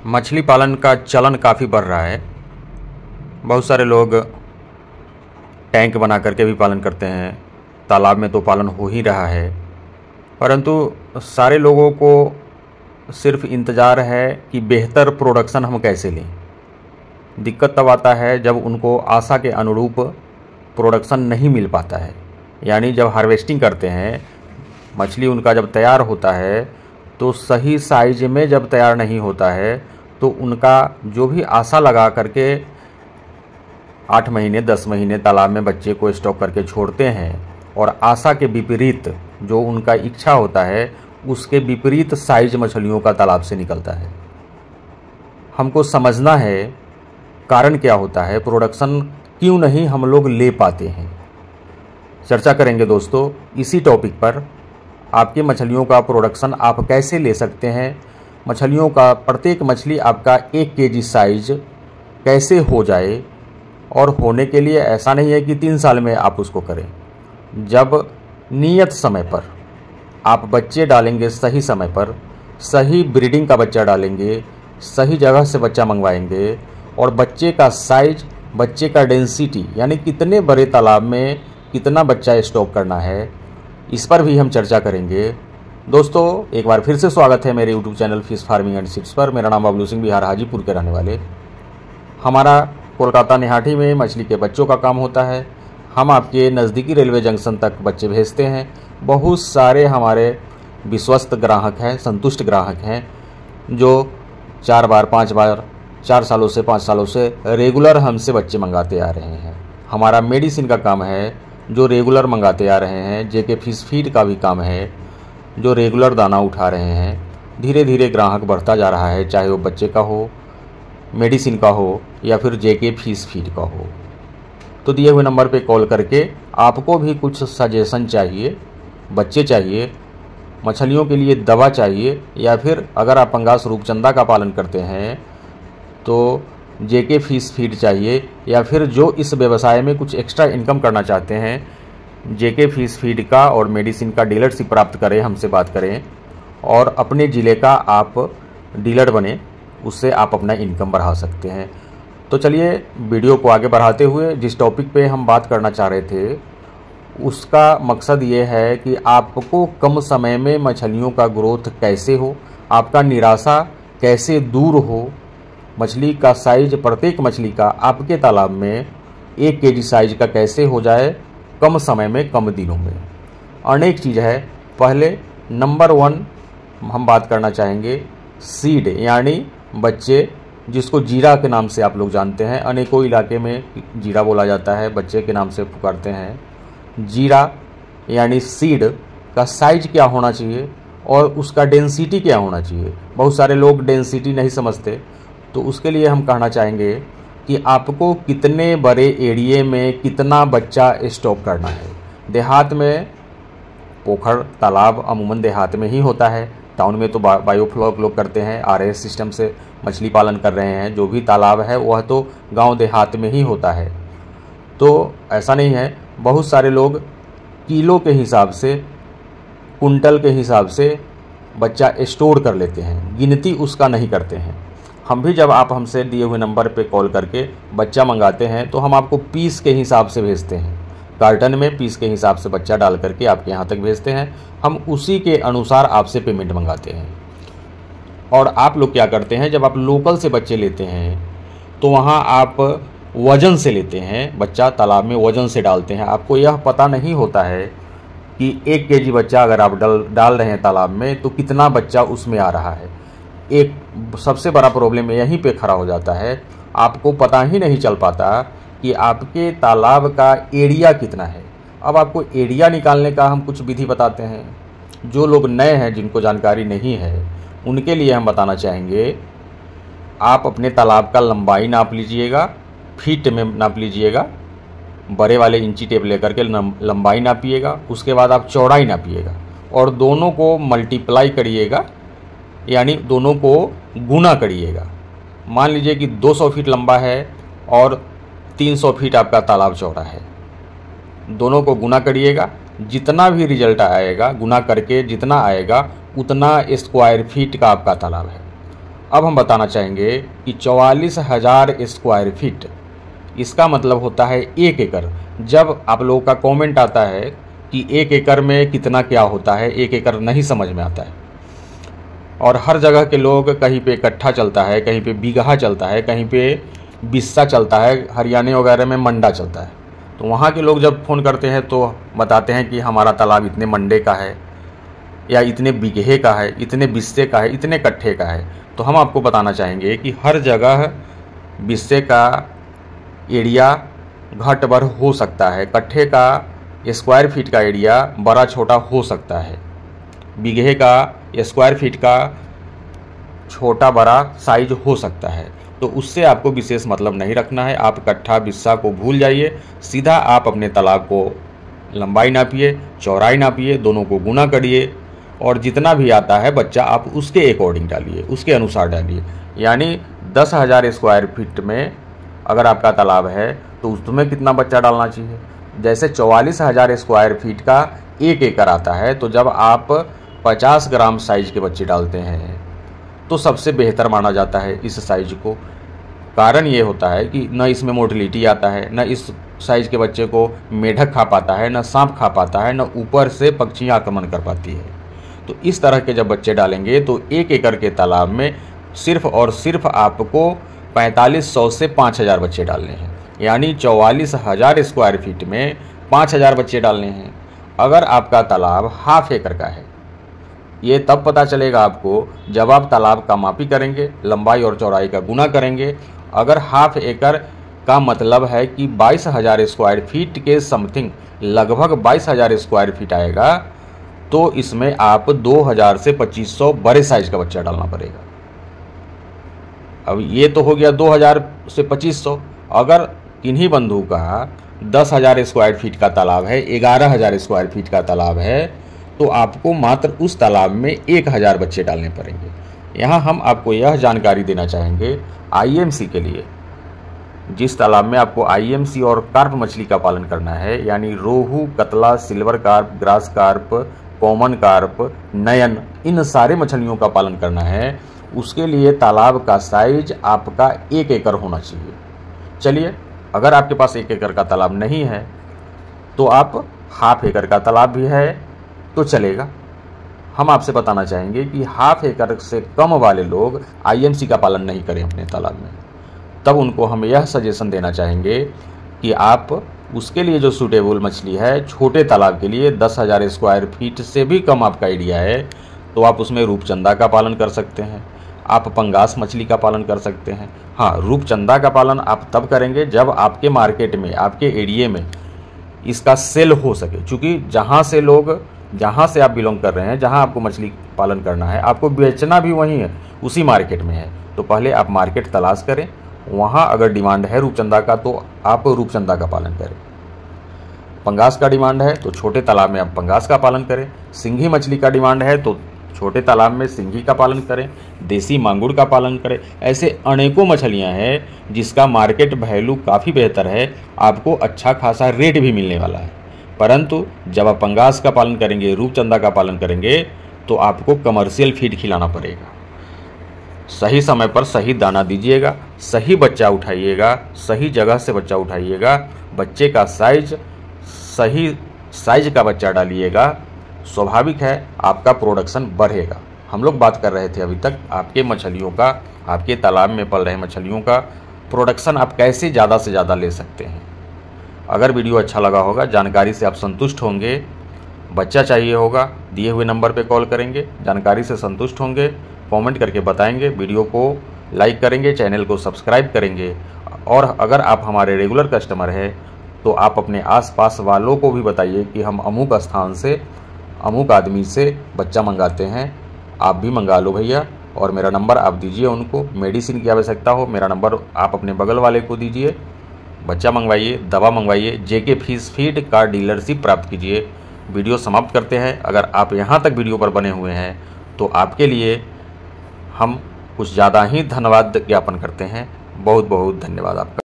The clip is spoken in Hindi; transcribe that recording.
मछली पालन का चलन काफ़ी बढ़ रहा है। बहुत सारे लोग टैंक बना करके भी पालन करते हैं, तालाब में तो पालन हो ही रहा है, परंतु सारे लोगों को सिर्फ इंतज़ार है कि बेहतर प्रोडक्शन हम कैसे लें। दिक्कत तब आता है जब उनको आशा के अनुरूप प्रोडक्शन नहीं मिल पाता है। यानी जब हार्वेस्टिंग करते हैं, मछली उनका जब तैयार होता है तो सही साइज में जब तैयार नहीं होता है तो उनका जो भी आशा लगा करके 8 महीने 10 महीने तालाब में बच्चे को स्टॉक करके छोड़ते हैं और आशा के विपरीत जो उनका इच्छा होता है उसके विपरीत साइज मछलियों का तालाब से निकलता है। हमको समझना है कारण क्या होता है, प्रोडक्शन क्यों नहीं हम लोग ले पाते हैं। चर्चा करेंगे दोस्तों इसी टॉपिक पर। आपकी मछलियों का प्रोडक्शन आप कैसे ले सकते हैं, मछलियों का प्रत्येक मछली आपका 1 केजी साइज कैसे हो जाए। और होने के लिए ऐसा नहीं है कि 3 साल में आप उसको करें। जब नियत समय पर आप बच्चे डालेंगे, सही समय पर सही ब्रीडिंग का बच्चा डालेंगे, सही जगह से बच्चा मंगवाएंगे और बच्चे का साइज, बच्चे का डेंसिटी यानी कितने बड़े तालाब में कितना बच्चा स्टॉक करना है, इस पर भी हम चर्चा करेंगे। दोस्तों एक बार फिर से स्वागत है मेरे YouTube channel fish farming and seeds पर। मेरा नाम बबलू सिंह, बिहार हाजीपुर के रहने वाले। हमारा कोलकाता निहाटी में मछली के बच्चों का काम होता है। हम आपके नज़दीकी रेलवे जंक्शन तक बच्चे भेजते हैं। बहुत सारे हमारे विश्वस्त ग्राहक हैं, संतुष्ट ग्राहक हैं जो 4 बार 5 बार 4 सालों से 5 सालों से रेगुलर हमसे बच्चे मंगाते आ रहे हैं। हमारा मेडिसिन का काम है जो रेगुलर मंगाते आ रहे हैं। जेके फिश फीड का भी काम है जो रेगुलर दाना उठा रहे हैं। धीरे धीरे ग्राहक बढ़ता जा रहा है, चाहे वो बच्चे का हो, मेडिसिन का हो या फिर जेके फिश फीड का हो। तो दिए हुए नंबर पे कॉल करके आपको भी कुछ सजेशन चाहिए, बच्चे चाहिए, मछलियों के लिए दवा चाहिए, या फिर अगर आप पंगास रूपचंदा का पालन करते हैं तो जेके फिश फीड चाहिए, या फिर जो इस व्यवसाय में कुछ एक्स्ट्रा इनकम करना चाहते हैं, जेके फिश फीड का और मेडिसिन का डीलरशिप प्राप्त करें, हमसे बात करें और अपने ज़िले का आप डीलर बने। उससे आप अपना इनकम बढ़ा सकते हैं। तो चलिए वीडियो को आगे बढ़ाते हुए जिस टॉपिक पे हम बात करना चाह रहे थे उसका मकसद ये है कि आपको कम समय में मछलियों का ग्रोथ कैसे हो, आपका निराशा कैसे दूर हो, मछली का साइज प्रत्येक मछली का आपके तालाब में 1 केजी साइज का कैसे हो जाए कम समय में, कम दिनों में। अनेक चीज़ है। पहले नंबर 1 हम बात करना चाहेंगे सीड यानी बच्चे, जिसको जीरा के नाम से आप लोग जानते हैं। अनेकों इलाके में जीरा बोला जाता है, बच्चे के नाम से पुकारते हैं। जीरा यानी सीड का साइज क्या होना चाहिए और उसका डेंसिटी क्या होना चाहिए। बहुत सारे लोग डेंसिटी नहीं समझते, तो उसके लिए हम कहना चाहेंगे कि आपको कितने बड़े एरिए में कितना बच्चा स्टॉक करना है। देहात में पोखर तालाब अमूमन देहात में ही होता है। टाउन में तो बायोफ्लॉक लोग करते हैं, आरएस सिस्टम से मछली पालन कर रहे हैं। जो भी तालाब है वह तो गांव देहात में ही होता है। तो ऐसा नहीं है, बहुत सारे लोग किलो के हिसाब से, कुंटल के हिसाब से बच्चा स्टोर कर लेते हैं, गिनती उसका नहीं करते हैं। हम भी जब आप हमसे दिए हुए नंबर पे कॉल करके बच्चा मंगाते हैं तो हम आपको पीस के हिसाब से भेजते हैं। कार्टन में पीस के हिसाब से बच्चा डाल करके आपके यहाँ तक भेजते हैं। हम उसी के अनुसार आपसे पेमेंट मंगाते हैं। और आप लोग क्या करते हैं, जब आप लोकल से बच्चे लेते हैं तो वहाँ आप वज़न से लेते हैं, बच्चा तालाब में वज़न से डालते हैं। आपको यह पता नहीं होता है कि 1 केजी बच्चा अगर आप डाल रहे हैं तालाब में तो कितना बच्चा उसमें आ रहा है। एक सबसे बड़ा प्रॉब्लम यहीं पे खड़ा हो जाता है, आपको पता ही नहीं चल पाता कि आपके तालाब का एरिया कितना है। अब आपको एरिया निकालने का हम कुछ विधि बताते हैं। जो लोग नए हैं, जिनको जानकारी नहीं है, उनके लिए हम बताना चाहेंगे। आप अपने तालाब का लंबाई नाप लीजिएगा, फीट में नाप लीजिएगा, बड़े वाले इंची टेप लेकर के लंबाई नापिएगा। उसके बाद आप चौड़ाई नापिएगा और दोनों को मल्टीप्लाई करिएगा, यानी दोनों को गुना करिएगा। मान लीजिए कि 200 फीट लंबा है और 300 फीट आपका तालाब चौड़ा है। दोनों को गुना करिएगा, जितना भी रिजल्ट आएगा, गुना करके जितना आएगा उतना स्क्वायर फीट का आपका तालाब है। अब हम बताना चाहेंगे कि 44,000 स्क्वायर फीट, इसका मतलब होता है 1 एकड़। जब आप लोगों का कमेंट आता है कि 1 एकड़ में कितना क्या होता है, 1 एकड़ नहीं समझ में आता है, और हर जगह के लोग कहीं पे कट्ठा चलता है, कहीं पे बीघा चलता है, कहीं पे बिस्सा चलता है, हरियाणा वगैरह में मंडा चलता है। तो वहाँ के लोग जब फ़ोन करते हैं तो बताते हैं कि हमारा तालाब इतने मंडे का है या इतने बीघे का है, इतने बिस्से का है, इतने कट्ठे का है। तो हम आपको बताना चाहेंगे कि हर जगह बिस्से का एरिया घट बढ़ हो सकता है, कट्ठे का स्क्वायर फीट का एरिया बड़ा छोटा हो सकता है, बीघे का स्क्वायर फीट का छोटा बड़ा साइज हो सकता है। तो उससे आपको विशेष मतलब नहीं रखना है। आप कट्ठा बिस्सा को भूल जाइए, सीधा आप अपने तालाब को लंबाई नापिए, चौड़ाई नापिए, दोनों को गुना करिए और जितना भी आता है बच्चा आप उसके अकॉर्डिंग डालिए, उसके अनुसार डालिए। यानी 10,000 स्क्वायर फीट में अगर आपका तालाब है तो उसमें कितना बच्चा डालना चाहिए। जैसे 44,000 स्क्वायर फीट का 1 एकड़ आता है, तो जब आप 50 ग्राम साइज के बच्चे डालते हैं तो सबसे बेहतर माना जाता है इस साइज को। कारण ये होता है कि न इसमें मोटिलिटी आता है, न इस साइज के बच्चे को मेढक खा पाता है, न सांप खा पाता है, न ऊपर से पक्षियाँ आक्रमण कर पाती है। तो इस तरह के जब बच्चे डालेंगे तो 1 एकड़ के तालाब में सिर्फ और सिर्फ आपको 4500 से 5,000 बच्चे डालने हैं। यानी 44,000 स्क्वायर फीट में 5,000 बच्चे डालने हैं। अगर आपका तालाब हाफ एकड़ का है, ये तब पता चलेगा आपको जब आप तालाब का मापी करेंगे, लंबाई और चौड़ाई का गुना करेंगे। अगर हाफ एकड़ का मतलब है कि 22,000 स्क्वायर फीट के समथिंग, लगभग 22,000 स्क्वायर फीट आएगा, तो इसमें आप 2,000 से 2,500 बड़े साइज का बच्चा डालना पड़ेगा। अब ये तो हो गया 2,000 से 2,500। अगर किन्हीं बंधु का 10,000 स्क्वायर फीट का तालाब है, 11,000 स्क्वायर फीट का तालाब है, तो आपको मात्र उस तालाब में 1,000 बच्चे डालने पड़ेंगे। यहाँ हम आपको यह जानकारी देना चाहेंगे आईएमसी के लिए। जिस तालाब में आपको आईएमसी और कार्प मछली का पालन करना है, यानी रोहू, कतला, silver carp, grass carp, common carp, नयन, इन सारे मछलियों का पालन करना है, उसके लिए तालाब का साइज आपका 1 एकड़ होना चाहिए। चलिए, अगर आपके पास 1 एकड़ का तालाब नहीं है तो आप हाफ एकड़ का तालाब भी है तो चलेगा। हम आपसे बताना चाहेंगे कि हाफ एकड़ से कम वाले लोग आईएमसी का पालन नहीं करें अपने तालाब में। तब उनको हम यह सजेशन देना चाहेंगे कि आप उसके लिए जो सूटेबल मछली है, छोटे तालाब के लिए 10,000 स्क्वायर फीट से भी कम आपका एरिया है, तो आप उसमें रूपचंदा का पालन कर सकते हैं, आप पंगास मछली का पालन कर सकते हैं। हाँ, रूपचंदा का पालन आप तब करेंगे जब आपके मार्केट में, आपके एरिए में इसका सेल हो सके। चूँकि जहाँ से आप बिलोंग कर रहे हैं, जहाँ आपको मछली पालन करना है, आपको बेचना भी वहीं है, उसी मार्केट में है। तो पहले आप मार्केट तलाश करें, वहाँ अगर डिमांड है रूपचंदा का तो आप रूपचंदा का पालन करें। पंगास का डिमांड है तो छोटे तालाब में आप पंगास का पालन करें। सिंघी मछली का डिमांड है तो छोटे तालाब में सिंघी का पालन करें। देसी मांगुर का पालन करें। ऐसे अनेकों मछलियाँ हैं जिसका मार्केट वैल्यू काफ़ी बेहतर है, आपको अच्छा खासा रेट भी मिलने वाला है। परंतु जब आप पंगास का पालन करेंगे, रूपचंदा का पालन करेंगे, तो आपको कमर्शियल फीड खिलाना पड़ेगा। सही समय पर सही दाना दीजिएगा, सही बच्चा उठाइएगा, सही जगह से बच्चा उठाइएगा, बच्चे का साइज सही साइज का बच्चा डालिएगा। स्वाभाविक है आपका प्रोडक्शन बढ़ेगा। हम लोग बात कर रहे थे अभी तक आपके मछलियों का, आपके तालाब में पल रहे मछलियों का प्रोडक्शन आप कैसे ज़्यादा से ज़्यादा ले सकते हैं। अगर वीडियो अच्छा लगा होगा, जानकारी से आप संतुष्ट होंगे, बच्चा चाहिए होगा, दिए हुए नंबर पे कॉल करेंगे, जानकारी से संतुष्ट होंगे, कमेंट करके बताएंगे, वीडियो को लाइक करेंगे, चैनल को सब्सक्राइब करेंगे। और अगर आप हमारे रेगुलर कस्टमर हैं तो आप अपने आसपास वालों को भी बताइए कि हम अमुक स्थान से, अमुक आदमी से बच्चा मंगाते हैं, आप भी मंगा लो भैया। और मेरा नंबर आप दीजिए उनको। मेडिसिन की आवश्यकता हो, मेरा नंबर आप अपने बगल वाले को दीजिए, बच्चा मंगवाइए, दवा मंगवाइए, जेके फिश फीड का डीलरशिप प्राप्त कीजिए। वीडियो समाप्त करते हैं। अगर आप यहाँ तक वीडियो पर बने हुए हैं तो आपके लिए हम कुछ ज़्यादा ही धन्यवाद ज्ञापन करते हैं। बहुत बहुत धन्यवाद आपका।